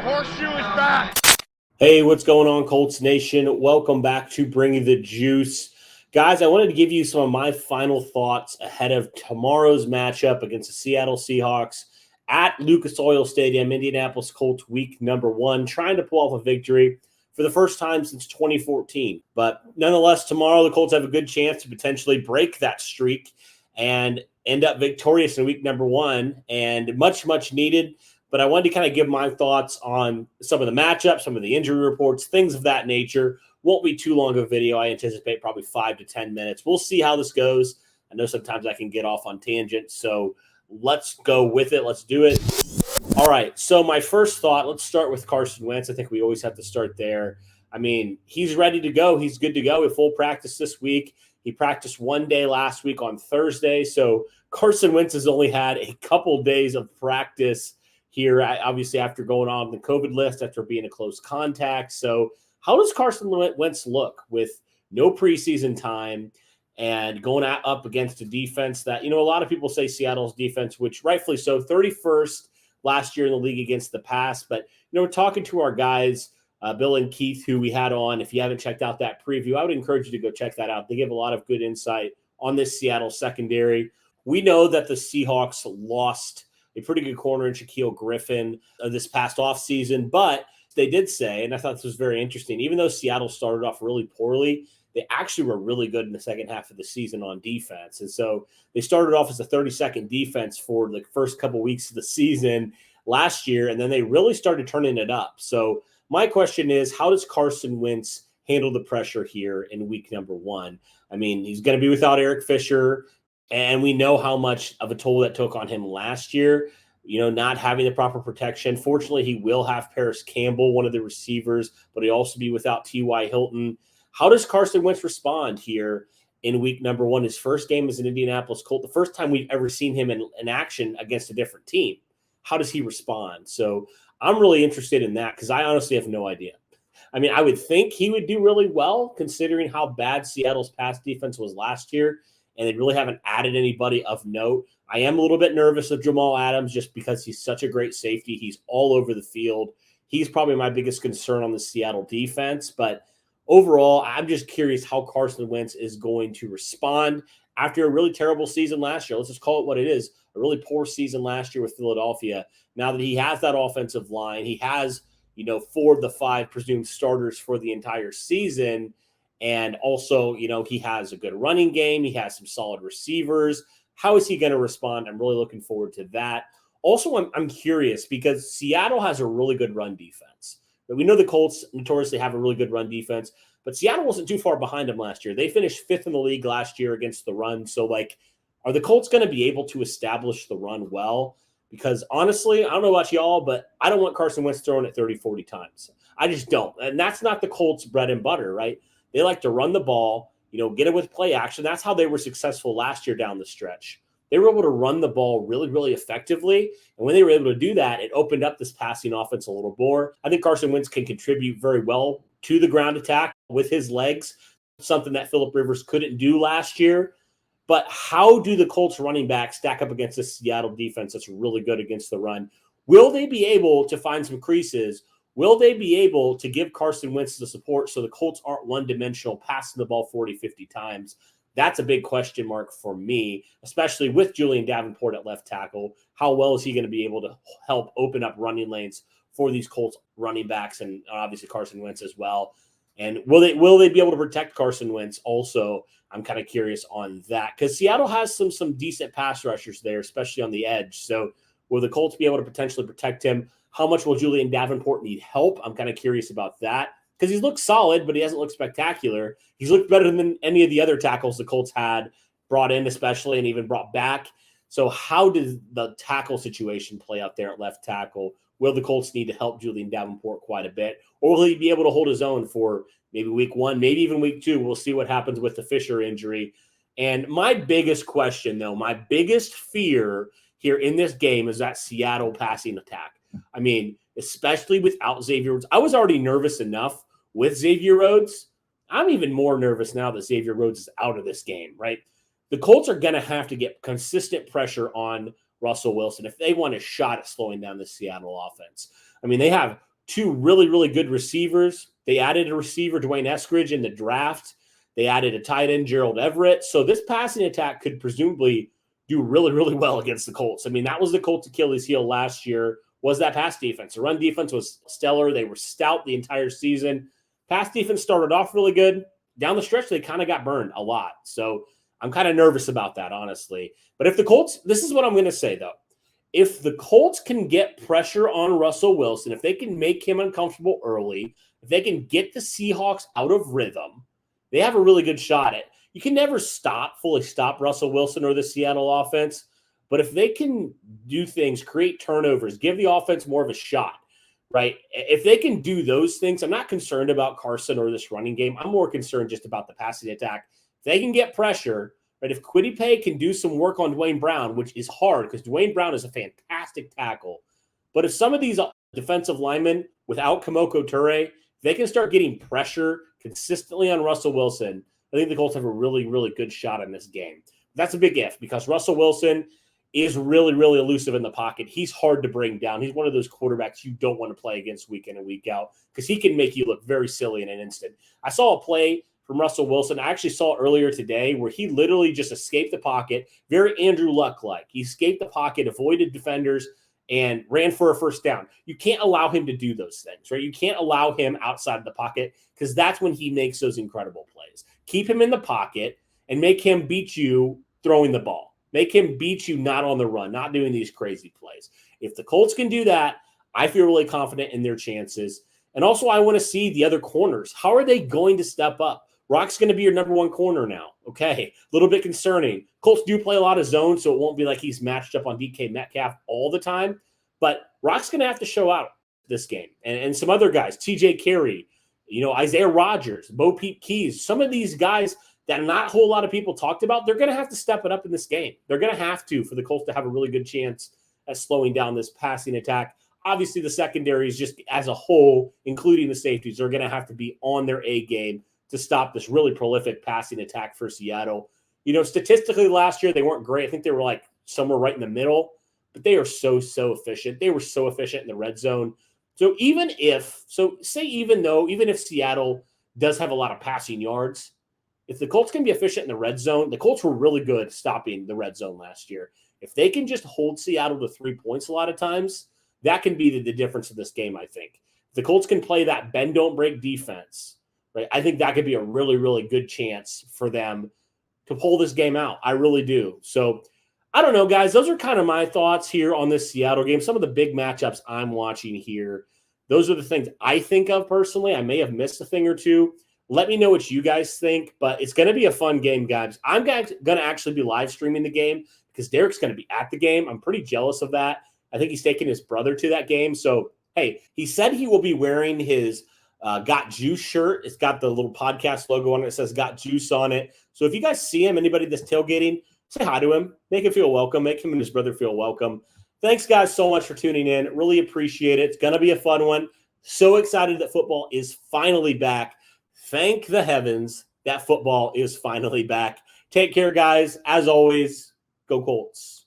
horseshoe is back. Hey, what's going on, Colts Nation? Welcome back to Bringing the Juice. Guys, I wanted to give you some of my final thoughts ahead of tomorrow's matchup against the Seattle Seahawks at Lucas Oil Stadium, Indianapolis Colts week number 1, trying to pull off a victory for the first time since 2014. But nonetheless, tomorrow the Colts have a good chance to potentially break that streak and end up victorious in week number 1, and much, much needed. But I wanted to kind of give my thoughts on some of the matchups, some of the injury reports, things of that nature. Won't be too long of a video. I anticipate probably 5 to 10 minutes. We'll see how this goes. I know sometimes I can get off on tangents, so let's go with it. Let's do it. All right, so my first thought, let's start with Carson Wentz. I think we always have to start there. I mean, he's ready to go. He's good to go with full practice this week. He practiced one day last week on Thursday, so Carson Wentz has only had a couple days of practice here, obviously, after going on the COVID list, after being a close contact. So how does Carson Wentz look with no preseason time and going up against a defense that, a lot of people say Seattle's defense, which rightfully so, 31st last year in the league against the pass. But, we're talking to our guys, Bill and Keith, who we had on. If you haven't checked out that preview, I would encourage you to go check that out. They give a lot of good insight on this Seattle secondary. We know that the Seahawks lost a pretty good corner in Shaquille Griffin this past offseason. But they did say, and I thought this was very interesting, even though Seattle started off really poorly, they actually were really good in the second half of the season on defense. And so they started off as a 32nd defense for the first couple weeks of the season last year, and then they really started turning it up. So my question is, how does Carson Wentz handle the pressure here in week number 1? I mean, he's going to be without Eric Fisher. And we know how much of a toll that took on him last year, not having the proper protection. Fortunately, he will have Paris Campbell, one of the receivers, but he'll also be without T.Y. Hilton. How does Carson Wentz respond here in week number 1? His first game as an Indianapolis Colt, the first time we've ever seen him in action against a different team. How does he respond? So I'm really interested in that because I honestly have no idea. I mean, I would think he would do really well considering how bad Seattle's pass defense was last year, and they really haven't added anybody of note. I am a little bit nervous of Jamal Adams just because he's such a great safety. He's all over the field. He's probably my biggest concern on the Seattle defense. But overall, I'm just curious how Carson Wentz is going to respond after a really terrible season last year. Let's just call it what it is, a really poor season last year with Philadelphia. Now that he has that offensive line, he has, 4 of the 5 presumed starters for the entire season. And also, he has a good running game. He has some solid receivers. How is he going to respond? I'm really looking forward to that. Also, I'm curious because Seattle has a really good run defense. But we know the Colts notoriously have a really good run defense, but Seattle wasn't too far behind them last year. They finished 5th in the league last year against the run. So, are the Colts going to be able to establish the run well? Because honestly, I don't know about y'all, but I don't want Carson Wentz throwing it 30, 40 times. I just don't. And that's not the Colts' bread and butter, right? They like to run the ball, get it with play action. That's how they were successful last year down the stretch. They were able to run the ball really, really effectively. And when they were able to do that, it opened up this passing offense a little more. I think Carson Wentz can contribute very well to the ground attack with his legs, something that Phillip Rivers couldn't do last year. But how do the Colts running backs stack up against the Seattle defense that's really good against the run? Will they be able to find some creases? Will they be able to give Carson Wentz the support so the Colts aren't one-dimensional, passing the ball 40, 50 times? That's a big question mark for me, especially with Julian Davenport at left tackle. How well is he going to be able to help open up running lanes for these Colts running backs and obviously Carson Wentz as well? And will they be able to protect Carson Wentz also? I'm kind of curious on that because Seattle has some decent pass rushers there, especially on the edge. So will the Colts be able to potentially protect him? How much will Julian Davenport need help? I'm kind of curious about that because he's looked solid, but he hasn't looked spectacular. He's looked better than any of the other tackles the Colts had brought in, especially, and even brought back. So how does the tackle situation play out there at left tackle? Will the Colts need to help Julian Davenport quite a bit? Or will he be able to hold his own for maybe week 1, maybe even week 2? We'll see what happens with the Fisher injury. And my biggest question, though, my biggest fear here in this game is that Seattle passing attack. I mean, especially without Xavier Rhodes. I was already nervous enough with Xavier Rhodes. I'm even more nervous now that Xavier Rhodes is out of this game, right? The Colts are going to have to get consistent pressure on Russell Wilson if they want a shot at slowing down the Seattle offense. I mean, they have two really, really good receivers. They added a receiver, Dwayne Eskridge, in the draft. They added a tight end, Gerald Everett. So this passing attack could presumably do really, really well against the Colts. I mean, that was the Colts' Achilles heel last year, was that pass defense. The run defense was stellar. They were stout the entire season. Pass defense started off really good. Down the stretch, they kind of got burned a lot. So I'm kind of nervous about that, honestly. But if the Colts, this is what I'm going to say, though. If the Colts can get pressure on Russell Wilson, if they can make him uncomfortable early, if they can get the Seahawks out of rhythm, they have a really good shot at it. You can never fully stop Russell Wilson or the Seattle offense. But if they can do things, create turnovers, give the offense more of a shot, right? If they can do those things, I'm not concerned about Carson or this running game. I'm more concerned just about the passing attack. If they can get pressure, right? If Kwity Paye can do some work on Dwayne Brown, which is hard because Dwayne Brown is a fantastic tackle. But if some of these defensive linemen without Kamoko Toure, they can start getting pressure consistently on Russell Wilson, I think the Colts have a really, really good shot in this game. That's a big if because Russell Wilson is really, really elusive in the pocket. He's hard to bring down. He's one of those quarterbacks you don't want to play against week in and week out because he can make you look very silly in an instant. I saw a play from Russell Wilson. I actually saw earlier today where he literally just escaped the pocket, very Andrew Luck-like. He escaped the pocket, avoided defenders, and ran for a first down. You can't allow him to do those things, right? You can't allow him outside of the pocket because that's when he makes those incredible plays. Keep him in the pocket and make him beat you throwing the ball. Make him beat you not on the run, not doing these crazy plays. If the Colts can do that, I feel really confident in their chances. And also, I want to see the other corners. How are they going to step up? Rock's going to be your number one corner now. Okay, a little bit concerning. Colts do play a lot of zone, so it won't be like he's matched up on DK Metcalf all the time. But Rock's going to have to show out this game. And some other guys, TJ Carey, Isaiah Rodgers, Bo Peep Keys, some of these guys that not a whole lot of people talked about, they're going to have to step it up in this game. They're going to have to for the Colts to have a really good chance at slowing down this passing attack. Obviously, the secondary is just as a whole, including the safeties, are going to have to be on their A game to stop this really prolific passing attack for Seattle. Statistically last year, they weren't great. I think they were like somewhere right in the middle, but they are so efficient. They were so efficient in the red zone. So even if Seattle does have a lot of passing yards, if the Colts can be efficient in the red zone, the Colts were really good stopping the red zone last year. If they can just hold Seattle to 3 points a lot of times, that can be the difference in this game, I think. If the Colts can play that bend, don't break defense, right? I think that could be a really, really good chance for them to pull this game out. I really do. So I don't know, guys. Those are kind of my thoughts here on this Seattle game. Some of the big matchups I'm watching here. Those are the things I think of personally. I may have missed a thing or two. Let me know what you guys think, but it's going to be a fun game, guys. I'm going to actually be live streaming the game because Derek's going to be at the game. I'm pretty jealous of that. I think he's taking his brother to that game. So, hey, he said he will be wearing his Got Juice shirt. It's got the little podcast logo on it. It says Got Juice on it. So if you guys see him, anybody that's tailgating, say hi to him. Make him feel welcome. Make him and his brother feel welcome. Thanks, guys, so much for tuning in. Really appreciate it. It's going to be a fun one. So excited that football is finally back. Thank the heavens that football is finally back. Take care, guys. As always, go Colts.